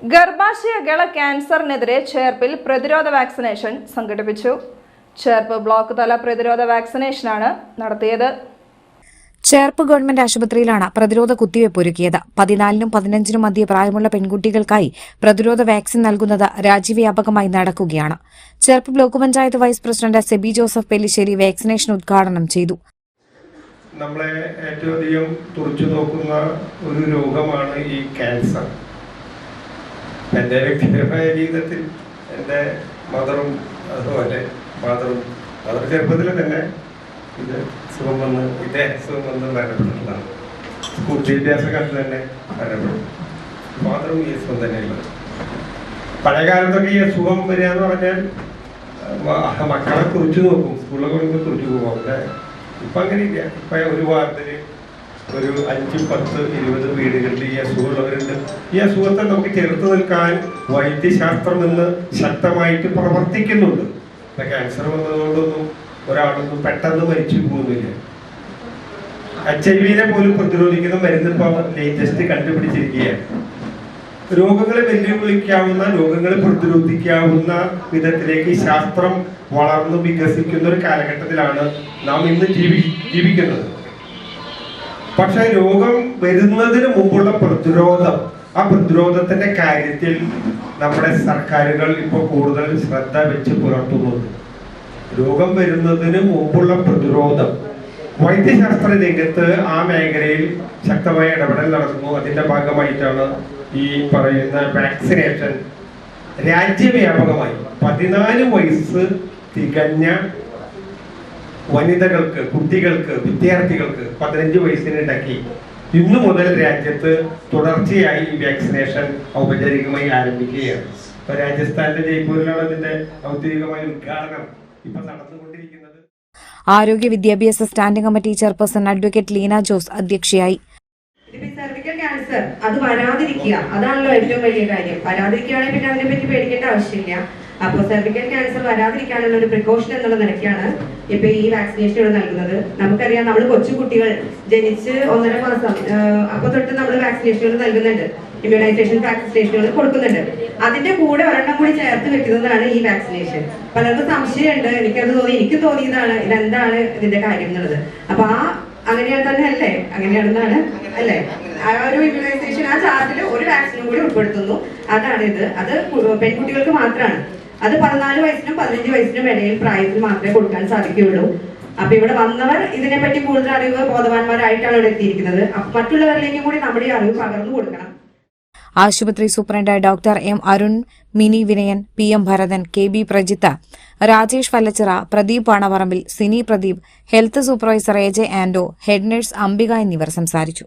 ഗർഭാശയഗള ക്യാൻസറിനെതിരെ ചേർപ്പിൽ പ്രതിരോധ വാക്സിനേഷൻ സംഘടിപ്പിച്ചു. ചേർപ്പ് ബ്ലോക്ക് തല പ്രതിരോധ വാക്സിനേഷനാണ് നടത്തിയത്. ചേർപ്പ് ഗവൺമെന്റ് ആശുപത്രിയിലാണ് പ്രതിരോധ കുത്തിവയ്പ് ഒരുക്കിയത്. 14-നും 15-നും മധ്യേ പ്രായമുള്ള പെൺകുട്ടികൾക്കായി പ്രതിരോധ വാക്സിൻ നൽകുന്നത് രാജ്യവ്യാപകമായി നടക്കുകയാണ്. Cherpu block panchayat vice president Seby Joseph Pellissery vaccination ഉദ്ഘാടനം ചെയ്തു. നമ്മളെ ഏറ്റവും അധികം തുറച്ചു നോക്കുന്ന ഒരു രോഗമാണ് ഈ ക്യാൻസർ. എൻ്റെ വ്യക്തിപരമായ ജീവിതത്തിൽ എൻ്റെ മദറും അതുപോലെ ഫാദറും ചെറുപ്പത്തിൽ തന്നെ ഇതേ അസുഖം വന്ന് മരണപ്പെട്ടിട്ടുള്ളതാണ്. സ്കൂൾ വിദ്യാഭ്യാസ കാലത്ത് തന്നെ മരണപ്പെട്ടു. ഫാദറും ഈ അസുഖം തന്നെയുള്ളത്. പഴയ കാലത്തൊക്കെ ഈ അസുഖം വരിക എന്ന് പറഞ്ഞാൽ മക്കളെ കുറിച്ച് നോക്കും, സ്കൂളിലൊക്കെ കൊടുക്കുമ്പോൾ കുറിച്ച് പോകും. അവിടെ ഇപ്പം അങ്ങനെയില്ല. ഇപ്പം ഒരു വാർഡിൽ ഒരു 5, 10, 20 വീടുകളിൽ ഈ അസുഖമുള്ളവരുണ്ട്. ഈ അസുഖത്തെ നമുക്ക് ചെറുത്ത് നിൽക്കാൻ വൈദ്യശാസ്ത്രം ഇന്ന് ശക്തമായിട്ട് പ്രവർത്തിക്കുന്നുണ്ട്. ക്യാൻസർ വന്നതുകൊണ്ടൊന്നും ഒരാളൊന്നും പെട്ടെന്ന് മരിച്ചു പോകുന്നില്ല. HIV പോലും പ്രതിരോധിക്കുന്ന മരുന്ന് ഇപ്പോൾ ലേറ്റസ്റ്റ് കണ്ടുപിടിച്ചിരിക്കുകയാണ്. രോഗങ്ങളെ വെല്ലുവിളിക്കാവുന്ന, രോഗങ്ങളെ പ്രതിരോധിക്കാവുന്ന വിധത്തിലേക്ക് ശാസ്ത്രം വളർന്നു വികസിക്കുന്ന ഒരു കാലഘട്ടത്തിലാണ് നാം ഇന്ന് ജീവിക്കുന്നത്. പക്ഷെ രോഗം വരുന്നതിന് മുമ്പുള്ള പ്രതിരോധം, ആ പ്രതിരോധത്തിന്റെ കാര്യത്തിൽ നമ്മുടെ സർക്കാരുകൾ ഇപ്പോൾ കൂടുതൽ ശ്രദ്ധ വെച്ച് പുലർത്തുന്നുണ്ട്. രോഗം വരുന്നതിന് മുമ്പുള്ള പ്രതിരോധം, വൈദ്യശാസ്ത്ര രംഗത്ത് ആ മേഖലയിൽ ശക്തമായ ഇടപെടൽ നടക്കുന്നു. അതിന്റെ ഭാഗമായിട്ടാണ് ഈ പറയുന്ന വാക്സിനേഷൻ രാജ്യവ്യാപകമായി 14 വയസ്സ് തികഞ്ഞ വനിതകൾക്ക്, കുട്ടികൾക്ക്, വിദ്യാർത്ഥികൾക്ക് 15 വയസ്സിനിടയ്ക്ക് ഇന്നു മുതൽ രാജ്യത്ത് തുടർച്ചയായി ഈ വാക്സിനേഷൻ ഔപചാരികമായി ആരംഭിക്കുകയാണ്. ഇപ്പൊ രാജസ്ഥാനിലെ ജയ്പൂരിലാണ് ഇതിന്റെ ഔദ്യോഗികമായ ഉദ്ഘാടനം ഇപ്പൊ നടന്നുകൊണ്ടിരിക്കുന്നത്. ആരോഗ്യ വിദ്യാഭ്യാസ standing committee chairperson advocate Leena Jose അധ്യക്ഷയായി. സർവിക്കൽ ക്യാൻസർ അത് വരാതിരിക്കുക, അതാണല്ലോ ഏറ്റവും വലിയ കാര്യം. വരാതിരിക്കുകയാണെങ്കിൽ പിന്നെ അതിനെപ്പറ്റി പേടിക്കേണ്ട ആവശ്യമില്ല. അപ്പോൾ സർവിക്കൽ ക്യാൻസർ വരാതിരിക്കാനുള്ള ഒരു പ്രിക്കോഷൻ എന്നുള്ള നിലയ്ക്കാണ് ഇപ്പൊ ഈ വാക്സിനേഷൻ ഇവിടെ നൽകുന്നത്. നമുക്കറിയാം, നമ്മൾ കൊച്ചുകുട്ടികൾ ജനിച്ച് 1.5 മാസം അപ്പൊ തൊട്ട് നമ്മൾ വാക്സിനേഷനുകൾ നൽകുന്നുണ്ട്, ഇമ്മ്യൂണൈസേഷൻ വാക്സിനേഷനുകൾ കൊടുക്കുന്നുണ്ട്. അതിന്റെ കൂടെ ഒരെണ്ണം കൂടി ചേർത്ത് വെക്കുന്നതാണ് ഈ വാക്സിനേഷൻ. പലർക്കും സംശയമുണ്ട്, എനിക്ക് തോന്നിയതാണ് ഇതെന്താണ് ഇതിന്റെ കാര്യം എന്നുള്ളത്. അപ്പൊ അങ്ങനെയാണ് തന്നെ അല്ലേ, അങ്ങനെയാണെന്നാണ് അല്ലേ ആ ഒരു ഇമ്മ്യൂണൈസേഷൻ ആ ചാർട്ടിൽ ഒരു വാക്സിനും കൂടി ഉൾപ്പെടുത്തുന്നു. അതാണിത്. അത് പെൺകുട്ടികൾക്ക് മാത്രമാണ്. അത് 14 വയസ്സിനും 15 വയസ്സിനും ഇടയിൽ പ്രായത്തിൽ മാത്രമേ കൊടുക്കാൻ സാധിക്കുകയുള്ളൂ. അപ്പൊ ഇവിടെ വന്നവർ ഇതിനെപ്പറ്റി കൂടുതൽ അറിവ് ബോധവാന്മാരായിട്ടാണ് ഇവിടെ എത്തിയിരിക്കുന്നത്. മറ്റുള്ളവരിലേക്കും കൂടി നമ്മുടെ അറിവ് പകർന്നു കൊടുക്കണം. ആശുപത്രി superintendent doctor M Arun, Mini Vinayan, PM Bharathan, KB Prajitha, Rajesh Vallachira, Pradeep Panaparambil, Sini Pradeep, health supervisor AJ Ando, head nurse Ambika എന്നിവർ സംസാരിച്ചു.